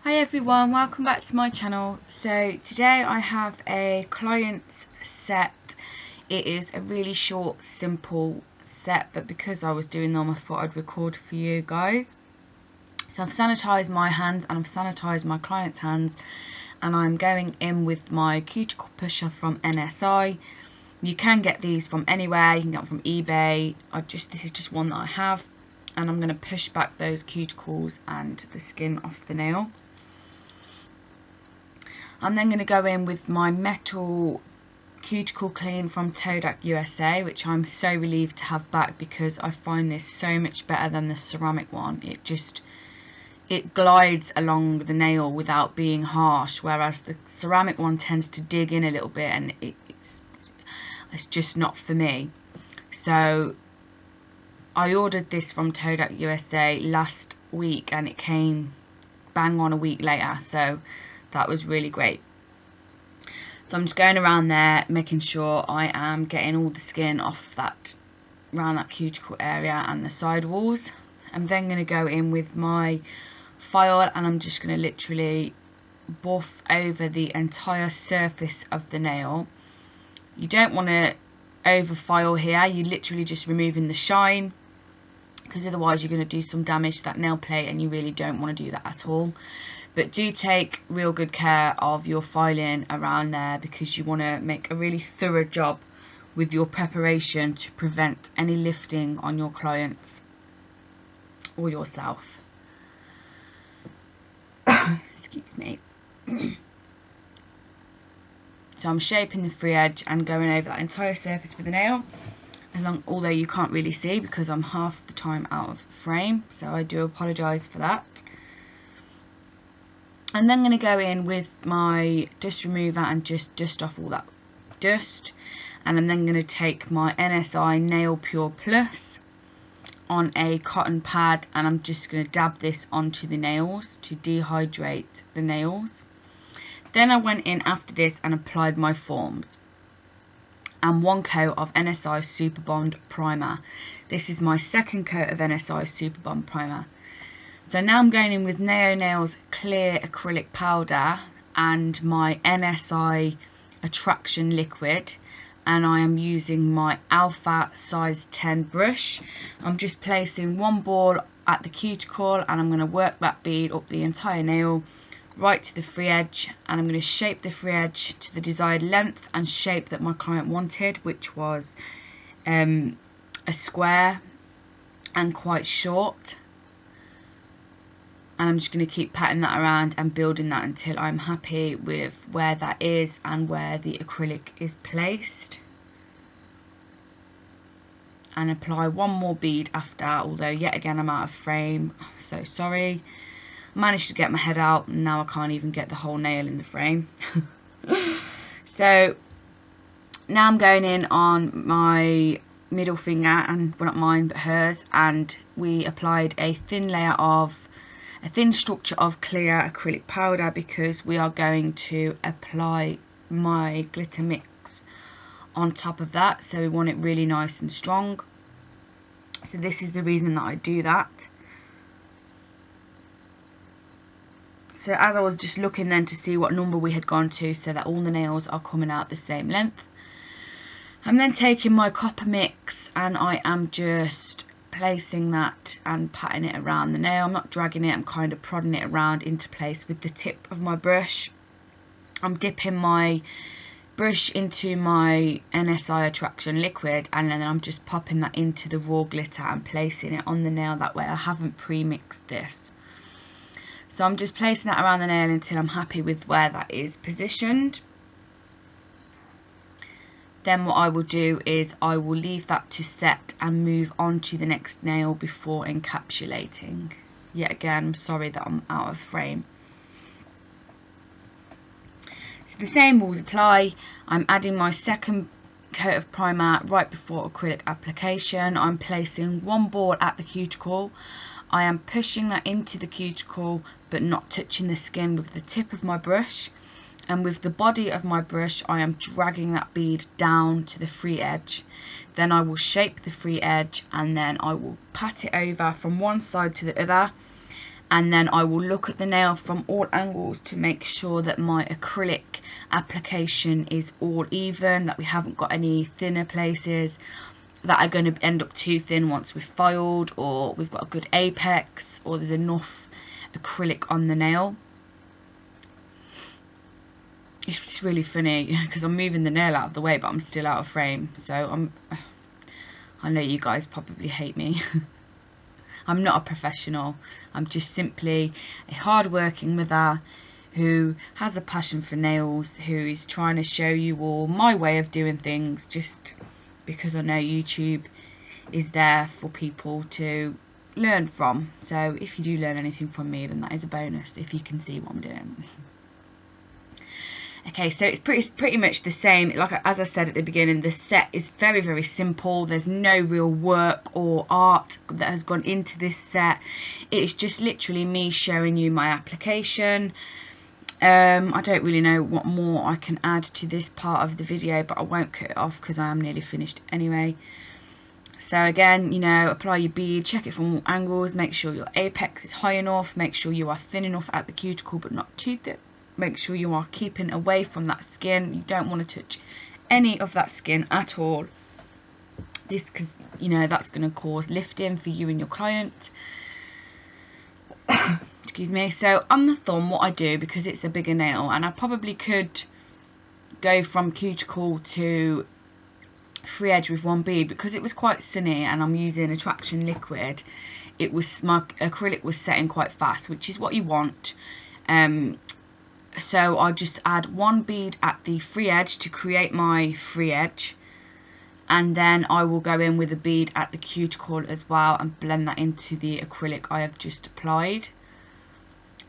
Hi everyone, welcome back to my channel. So today I have a client's set. It is a really short, simple set, but because I was doing them I thought I'd record for you guys. So I've sanitised my hands and I've sanitised my client's hands, and I'm going in with my Cuticle Pusher from NSI. You can get these from anywhere, you can get them from eBay. This is just one that I have, and I'm going to push back those cuticles and the skin off the nail. I'm then going to go in with my metal cuticle clean from Topcoat USA, which I'm so relieved to have back because I find this so much better than the ceramic one. It glides along the nail without being harsh, whereas the ceramic one tends to dig in a little bit, and it's just not for me. So I ordered this from Topcoat USA last week and it came bang on a week later, so that was really great. So I'm just going around there making sure I am getting all the skin off that, around that cuticle area and the side walls. I'm then going to go in with my file and I'm just going to literally buff over the entire surface of the nail. You don't want to over file here, you're literally just removing the shine, because otherwise you're going to do some damage to that nail plate and you really don't want to do that at all. But do take real good care of your filing around there, because you want to make a really thorough job with your preparation to prevent any lifting on your clients or yourself. Excuse me. So I'm shaping the free edge and going over that entire surface with the nail, although you can't really see because I'm half the time out of frame, so I do apologise for that. I'm then going to go in with my dust remover and just dust off all that dust, and I'm then going to take my NSI Nail Pure Plus on a cotton pad and I'm just going to dab this onto the nails to dehydrate the nails. Then I went in after this and applied my forms and one coat of NSI Super Bond primer. This is my second coat of NSI Super Bond primer. So now I'm going in with Neo Nails clear acrylic powder and my NSI attraction liquid, and I am using my alpha size 10 brush. I'm just placing one ball at the cuticle and I'm going to work that bead up the entire nail right to the free edge, and I'm going to shape the free edge to the desired length and shape that my client wanted, which was a square and quite short. And I'm just going to keep patting that around and building that until I'm happy with where that is and where the acrylic is placed. And apply one more bead after, although yet again I'm out of frame, so sorry. I managed to get my head out and now I can't even get the whole nail in the frame. So now I'm going in on my middle finger, and well, not mine but hers, and we applied a thin structure of clear acrylic powder because we are going to apply my glitter mix on top of that, so we want it really nice and strong. So this is the reason that I do that. So as I was just looking then to see what number we had gone to so that all the nails are coming out the same length, I'm then taking my copper mix and I am just placing that and patting it around the nail. I'm not dragging it, I'm kind of prodding it around into place with the tip of my brush. I'm dipping my brush into my NSI attraction liquid and then I'm just popping that into the raw glitter and placing it on the nail. That way I haven't pre-mixed this. So I'm just placing that around the nail until I'm happy with where that is positioned. Then what I will do is I will leave that to set and move on to the next nail before encapsulating. Yet again, I'm sorry that I'm out of frame. So the same rules apply. I'm adding my second coat of primer right before acrylic application. I'm placing one ball at the cuticle. I am pushing that into the cuticle but not touching the skin with the tip of my brush, and with the body of my brush I am dragging that bead down to the free edge. Then I will shape the free edge and then I will pat it over from one side to the other and then I will look at the nail from all angles to make sure that my acrylic application is all even, that we haven't got any thinner places that are going to end up too thin once we've filed, or we've got a good apex, or there's enough acrylic on the nail. It's just really funny because I'm moving the nail out of the way, but I'm still out of frame, so I know you guys probably hate me. I'm not a professional. I'm just simply a hard-working mother who has a passion for nails, who is trying to show you all my way of doing things, just because I know YouTube is there for people to learn from. So if you do learn anything from me, then that is a bonus, if you can see what I'm doing. Okay, so it's pretty much the same. Like as I said at the beginning, the set is very, very simple. There's no real work or art that has gone into this set. It is just literally me showing you my application. I don't really know what more I can add to this part of the video, but I won't cut it off because I am nearly finished anyway. So again, you know, apply your bead, check it from all angles, make sure your apex is high enough, make sure you are thin enough at the cuticle but not too thick. Make sure you are keeping away from that skin. You don't want to touch any of that skin at all. This, because you know that's going to cause lifting for you and your client. Excuse me. So on the thumb, what I do, because it's a bigger nail, and I probably could go from cuticle to free edge with one bead, because it was quite sunny and I'm using attraction liquid. It was, my acrylic was setting quite fast, which is what you want. So I'll just add one bead at the free edge to create my free edge, and then I will go in with a bead at the cuticle as well and blend that into the acrylic I have just applied,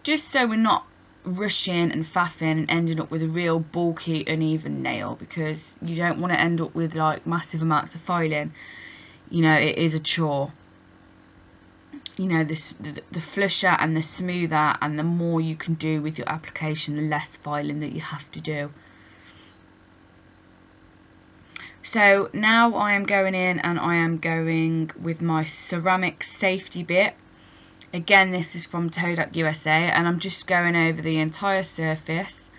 just so we're not rushing and faffing and ending up with a real bulky uneven nail, because you don't want to end up with like massive amounts of filing. You know, it is a chore. You know, the flusher and the smoother and the more you can do with your application, the less filing that you have to do. So now I am going in and I am going with my ceramic safety bit. Again, this is from Topcoat USA, and I'm just going over the entire surface.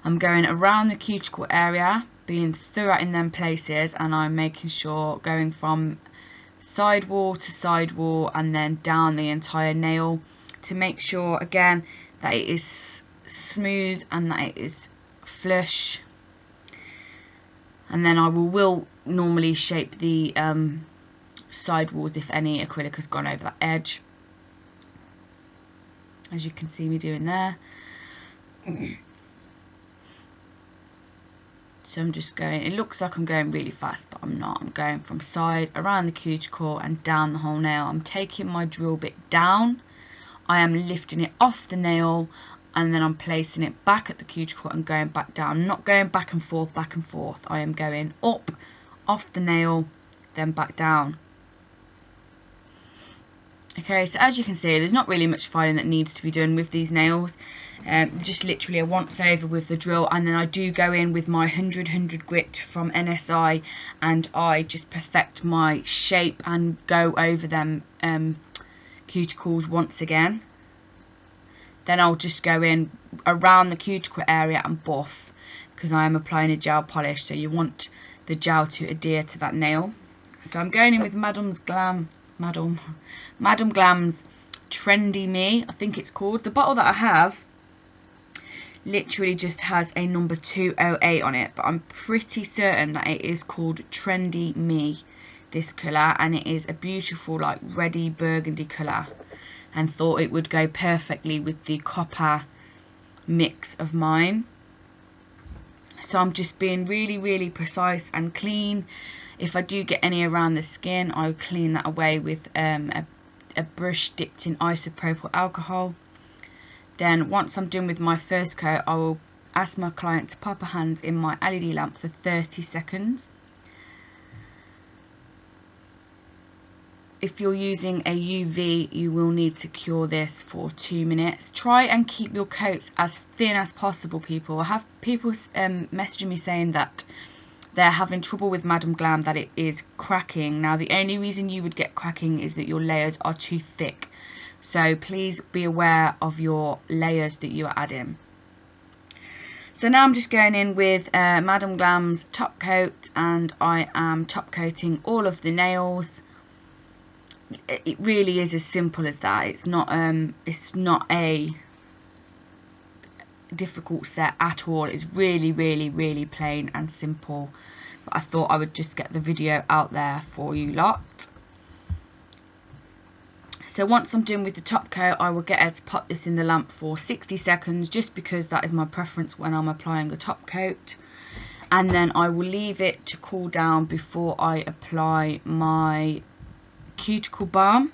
I'm going around the cuticle area, being thorough in them places, and I'm making sure going from side wall to side wall and then down the entire nail to make sure again that it is smooth and that it is flush. And then I will normally shape the side walls if any acrylic has gone over that edge, as you can see me doing there. So I'm just going, it looks like I'm going really fast, but I'm not. I'm going from side, around the cuticle and down the whole nail. I'm taking my drill bit down, I am lifting it off the nail, and then I'm placing it back at the cuticle and going back down. I'm not going back and forth, back and forth. I am going up, off the nail, then back down. Okay, so as you can see, there's not really much filing that needs to be done with these nails. Just literally a once over with the drill, and then I do go in with my 100 grit from NSI, and I just perfect my shape and go over them cuticles once again. Then I'll just go in around the cuticle area and buff, because I am applying a gel polish, so you want the gel to adhere to that nail. So I'm going in with Madam Glam's Trendy Me, I think it's called. The bottle that I have literally just has a number 208 on it, but I'm pretty certain that it is called Trendy Me, this colour, and it is a beautiful like reddy burgundy colour, and thought it would go perfectly with the copper mix of mine. So I'm just being really precise and clean. If I do get any around the skin, I'll clean that away with a brush dipped in isopropyl alcohol. Then once I'm done with my first coat, I will ask my client to pop her hands in my LED lamp for 30 seconds. If you're using a UV, you will need to cure this for 2 minutes. Try and keep your coats as thin as possible, people. I have people messaging me saying that they're having trouble with Madam Glam, that it is cracking. Now, the only reason you would get cracking is that your layers are too thick. So please be aware of your layers that you are adding. So now I'm just going in with Madam Glam's top coat, and I am top coating all of the nails. It really is as simple as that. It's not a difficult set at all. It's really plain and simple, but I thought I would just get the video out there for you lot. So once I'm done with the top coat, I will get her to pop this in the lamp for 60 seconds, just because that is my preference when I'm applying a top coat. And then I will leave it to cool down before I apply my Cuticle Balm.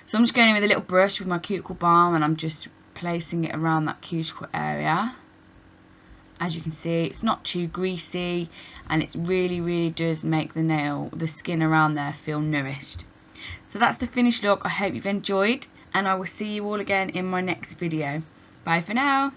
So I'm just going in with a little brush with my Cuticle Balm, and I'm just placing it around that cuticle area. As you can see, it's not too greasy, and it really does make the skin around there feel nourished. So that's the finished look. I hope you've enjoyed, and I will see you all again in my next video. Bye for now.